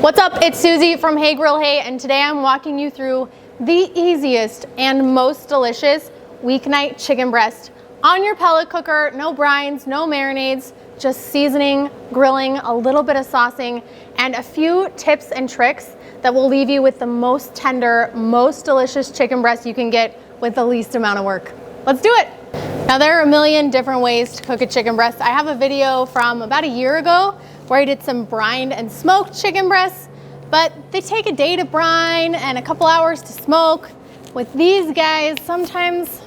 What's up? It's Susie from Hey Grill Hey, and today I'm walking you through the easiest and most delicious weeknight chicken breast on your pellet cooker. No brines, no marinades, just seasoning, grilling, a little bit of saucing, and a few tips and tricks that will leave you with the most tender, most delicious chicken breast you can get with the least amount of work. Let's do it. Now, there are a million different ways to cook a chicken breast. I have a video from about a year ago where I did some brined and smoked chicken breasts, but they take a day to brine and a couple hours to smoke. With these guys, sometimes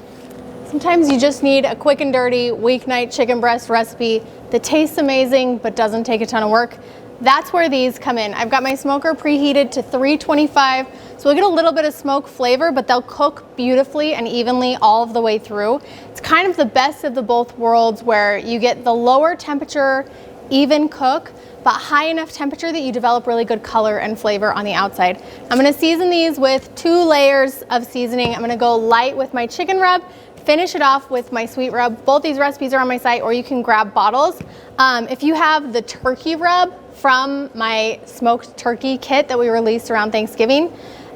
you just need a quick and dirty weeknight chicken breast recipe that tastes amazing but doesn't take a ton of work. That's where these come in. I've got my smoker preheated to 325, so we'll get a little bit of smoke flavor, but they'll cook beautifully and evenly all of the way through. It's kind of the best of the both worlds, where you get the lower temperature, even cook, but high enough temperature that you develop really good color and flavor on the outside. I'm gonna season these with 2 layers of seasoning. I'm gonna go light with my chicken rub, finish it off with my sweet rub. Both these recipes are on my site, or you can grab bottles. If you have the turkey rub from my smoked turkey kit that we released around Thanksgiving,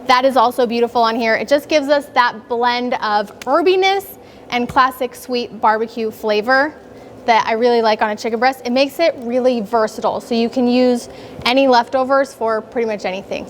that is also beautiful on here. It just gives us that blend of herbiness and classic sweet barbecue flavor that I really like on a chicken breast. It makes it really versatile, so you can use any leftovers for pretty much anything.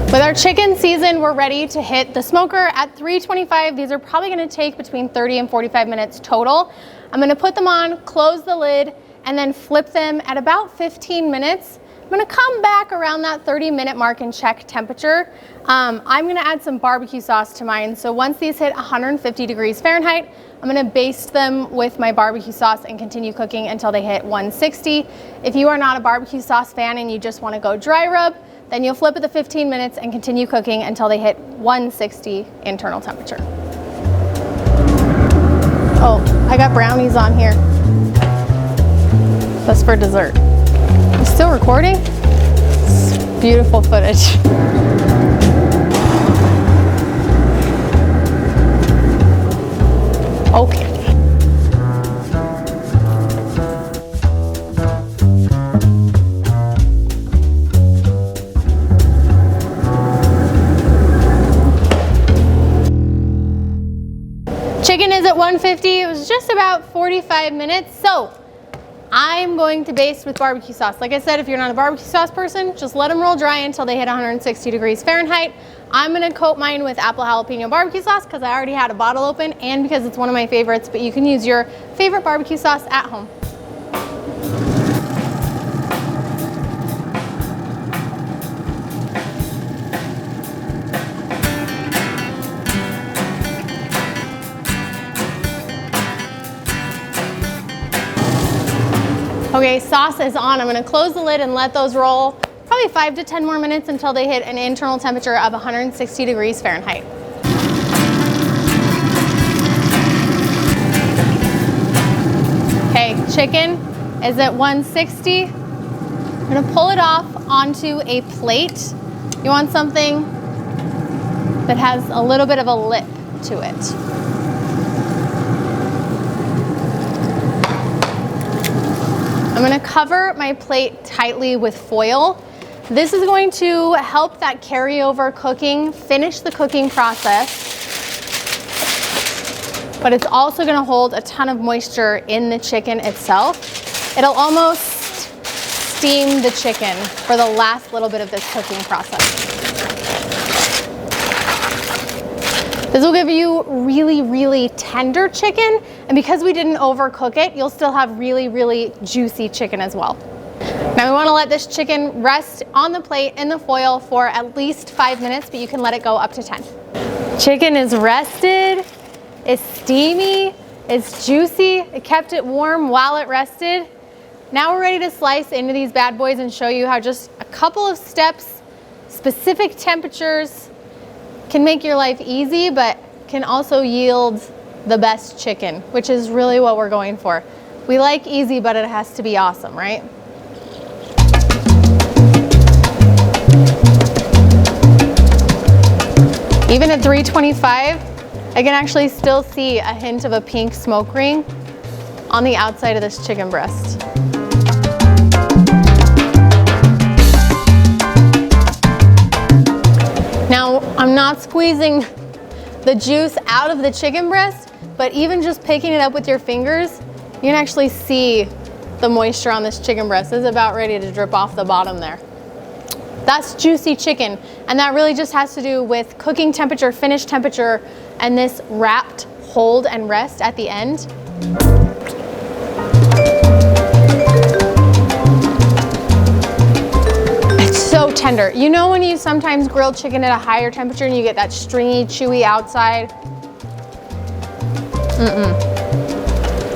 With our chicken seasoned, we're ready to hit the smoker at 325. These are probably gonna take between 30 and 45 minutes total. I'm gonna put them on, close the lid, and then flip them at about 15 minutes. I'm gonna come back around that 30-minute mark and check temperature. I'm gonna add some barbecue sauce to mine. So once these hit 150 degrees Fahrenheit, I'm gonna baste them with my barbecue sauce and continue cooking until they hit 160. If you are not a barbecue sauce fan and you just wanna go dry rub, then you'll flip it to 15 minutes and continue cooking until they hit 160 internal temperature. Oh, I got brownies on here. That's for dessert. You still recording? It's beautiful footage. Okay. Chicken is at 150. It was just about 45 minutes. So I'm going to baste with barbecue sauce. Like I said, if you're not a barbecue sauce person, just let them roll dry until they hit 160 degrees Fahrenheit. I'm gonna coat mine with apple jalapeno barbecue sauce because I already had a bottle open and because it's one of my favorites, but you can use your favorite barbecue sauce at home. Okay, sauce is on. I'm gonna close the lid and let those roll probably 5 to 10 more minutes until they hit an internal temperature of 160 degrees Fahrenheit. Okay, chicken is at 160. I'm gonna pull it off onto a plate. You want something that has a little bit of a lip to it. I'm gonna cover my plate tightly with foil. This is going to help that carryover cooking finish the cooking process, but it's also gonna hold a ton of moisture in the chicken itself. It'll almost steam the chicken for the last little bit of this cooking process. This will give you really, really tender chicken, and because we didn't overcook it, you'll still have really, really juicy chicken as well. Now we want to let this chicken rest on the plate in the foil for at least 5 minutes, but you can let it go up to 10. Chicken is rested, it's steamy, it's juicy, it kept it warm while it rested. Now we're ready to slice into these bad boys and show you how just a couple of steps, specific temperatures, can make your life easy, but can also yield the best chicken, which is really what we're going for. We like easy, but it has to be awesome, right? Even at 325, I can actually still see a hint of a pink smoke ring on the outside of this chicken breast. Now, I'm not squeezing the juice out of the chicken breast, but even just picking it up with your fingers, you can actually see the moisture on this chicken breast. It's about ready to drip off the bottom there. That's juicy chicken, and that really just has to do with cooking temperature, finish temperature, and this wrapped hold and rest at the end. It's so tender. You know when you sometimes grill chicken at a higher temperature and you get that stringy, chewy outside?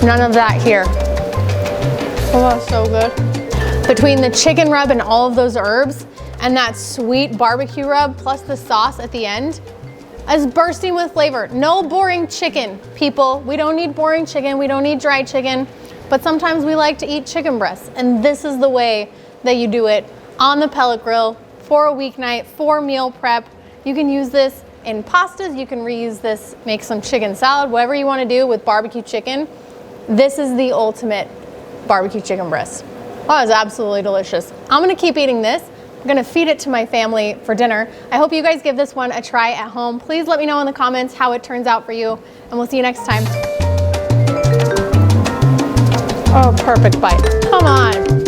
None of that here. Oh, that's so good. Between the chicken rub and all of those herbs, and that sweet barbecue rub plus the sauce at the end is bursting with flavor. No boring chicken, people. We don't need boring chicken. We don't need dry chicken. But sometimes we like to eat chicken breasts, and this is the way that you do it on the pellet grill for a weeknight, for meal prep. You can use this in pastas. You can reuse this, make some chicken salad, whatever you want to do with barbecue chicken. This is the ultimate barbecue chicken breast. Oh, it's absolutely delicious. I'm gonna keep eating this. I'm gonna feed it to my family for dinner. I hope you guys give this one a try at home. Please let me know in the comments how it turns out for you, and we'll see you next time. Oh, perfect bite. Come on.